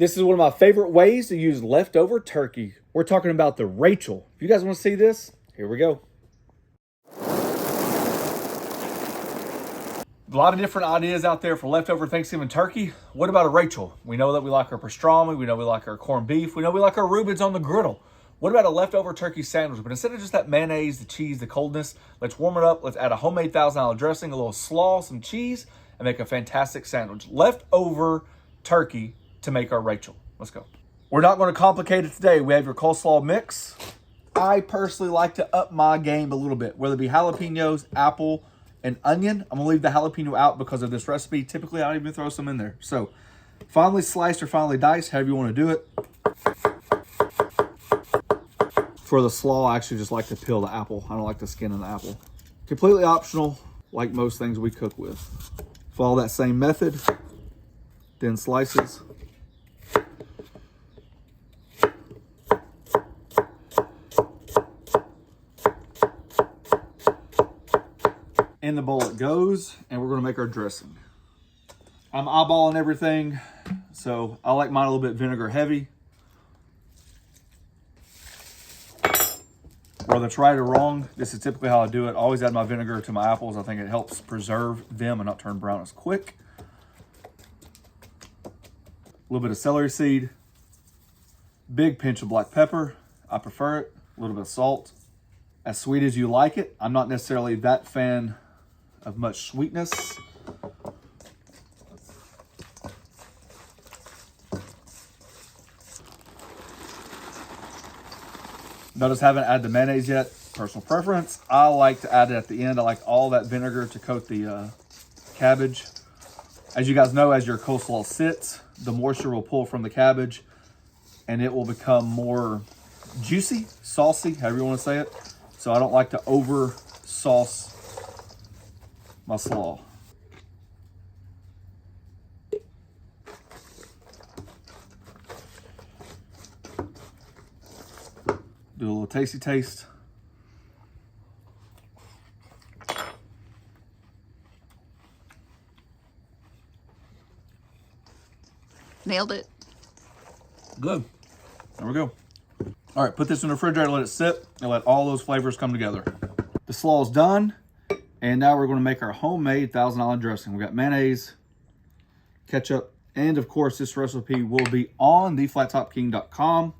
This is one of my favorite ways to use leftover turkey. We're talking about the Rachel. If you guys want to see this, here we go. A lot of different ideas out there for leftover Thanksgiving turkey. What about a Rachel? We know that we like our pastrami. We know we like our corned beef. We know we like our Rubens on the griddle. What about a leftover turkey sandwich? But instead of just that mayonnaise, the cheese, the coldness, let's warm it up. Let's add a homemade $1,000 dressing, a little slaw, some cheese, and make a fantastic sandwich. Leftover turkey to make our Rachel. Let's go. We're not going to complicate it today. We have your coleslaw mix. I personally like to up my game a little bit, whether it be jalapenos, apple, and onion. I'm going to leave the jalapeno out because of this recipe. Typically, I don't even throw some in there. So, finely sliced or finely diced, however you want to do it. For the slaw, I actually just like to peel the apple. I don't like the skin of the apple. Completely optional, like most things we cook with. Follow that same method. Thin slices. In the bowl it goes, and we're going to make our dressing. I'm eyeballing everything, so I like mine a little bit vinegar heavy. Whether it's right or wrong, this is typically how I do it. I always add my vinegar to my apples. I think it helps preserve them and not turn brown as quick. A little bit of celery seed. Big pinch of black pepper. I prefer it. A little bit of salt. As sweet as you like it. I'm not necessarily that fan of much sweetness. Notice I haven't added the mayonnaise yet. Personal preference. I like to add it at the end. I like all that vinegar to coat the cabbage. As you guys know, as your coleslaw sits, the moisture will pull from the cabbage and it will become more juicy, saucy, however you want to say it. So I don't like to over sauce my slaw. Do a little tasty taste. Nailed it. Good. There we go. All right, put this in the refrigerator, let it sit, and let all those flavors come together. The slaw is done, and now we're going to make our homemade $1,000 dressing. We got mayonnaise, ketchup, and of course, this recipe will be on theflattopking.com.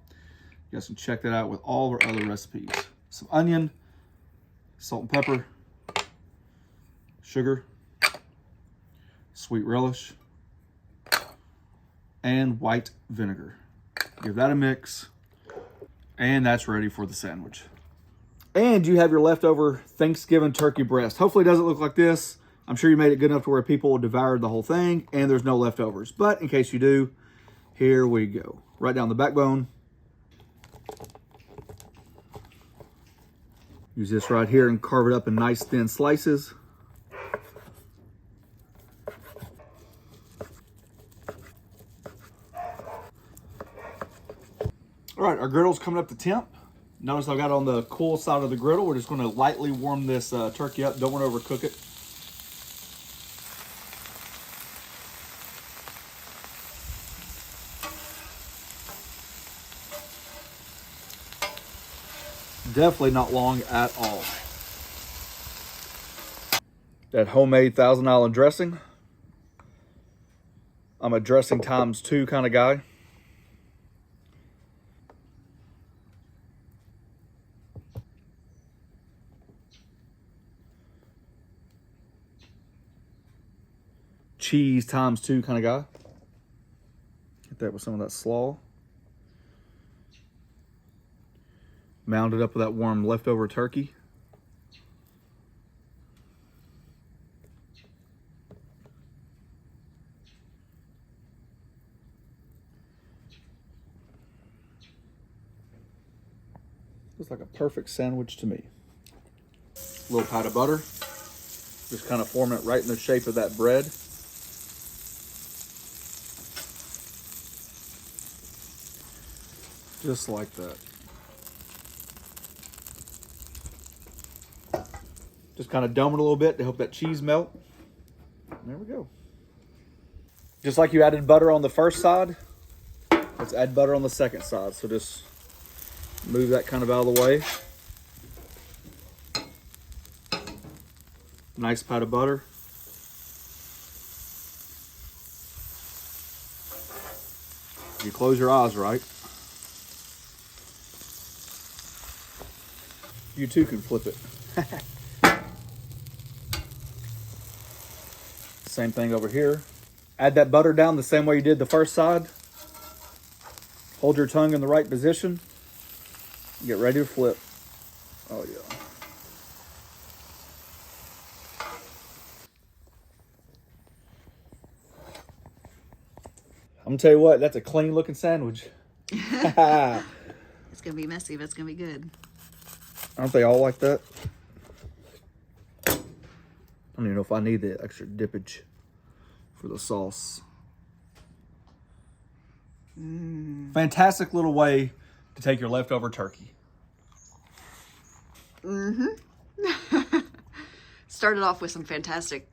You guys can check that out with all of our other recipes. Some onion, salt and pepper, sugar, sweet relish, and white vinegar. Give that a mix, and that's ready for the sandwich. And you have your leftover Thanksgiving turkey breast. Hopefully it doesn't look like this. I'm sure you made it good enough to where people will devour the whole thing, and there's no leftovers. But in case you do, here we go. Right down the backbone. Use this right here and carve it up in nice thin slices. All right, our griddle's coming up to temp. Notice I've got it on the cool side of the griddle. We're just going to lightly warm this turkey up. Don't want to overcook it. Definitely not long at all. That homemade $1,000 dressing. I'm a dressing times 2 kind of guy. Cheese times 2 kind of guy. Get that with some of that slaw. Mound it up with that warm leftover turkey. Looks like a perfect sandwich to me. A little pat of butter. Just kind of form it right in the shape of that bread. Just like that. Just kind of dome it a little bit to help that cheese melt. And there we go. Just like you added butter on the first side, Let's add butter on the second side. So just move that kind of out of the way. Nice pat of butter. You close your eyes right. You too can flip it. Same thing over here. Add that butter down the same way you did the first side. Hold your tongue in the right position. Get ready to flip. Oh yeah. I'm gonna tell you what, that's a clean looking sandwich. It's gonna be messy, but it's gonna be good. Aren't they all like that? I don't even know if I need the extra dippage for the sauce. Fantastic little way to take your leftover turkey. Started off with some fantastic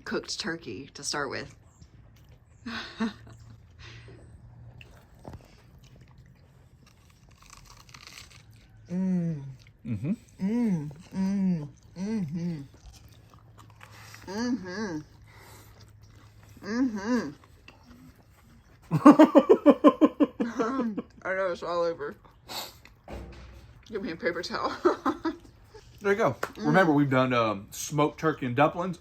cooked turkey to start with. I know it's all over. Give me a paper towel. There you go. Remember, we've done smoked turkey and dumplings.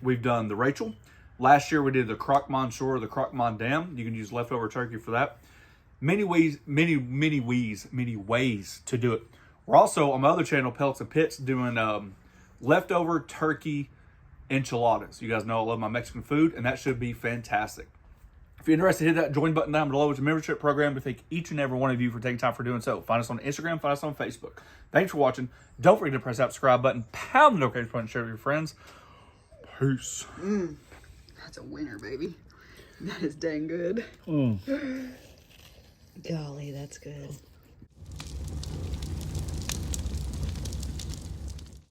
We've done the Rachel. Last year we did the croque monsieur, the croque mondam. You can use leftover turkey for that. Many ways to do it. We're also on my other channel, Pellets and Pits, doing leftover turkey enchiladas. You guys know I love my Mexican food, and that should be fantastic. If you're interested, hit that join button down below. It's a membership program. We thank each and every one of you for taking time for doing so. Find us on Instagram, find us on Facebook. Thanks for watching. Don't forget to press that subscribe button, pound the notification button, share with your friends. Peace. That's a winner, baby. That is dang good. Golly, that's good.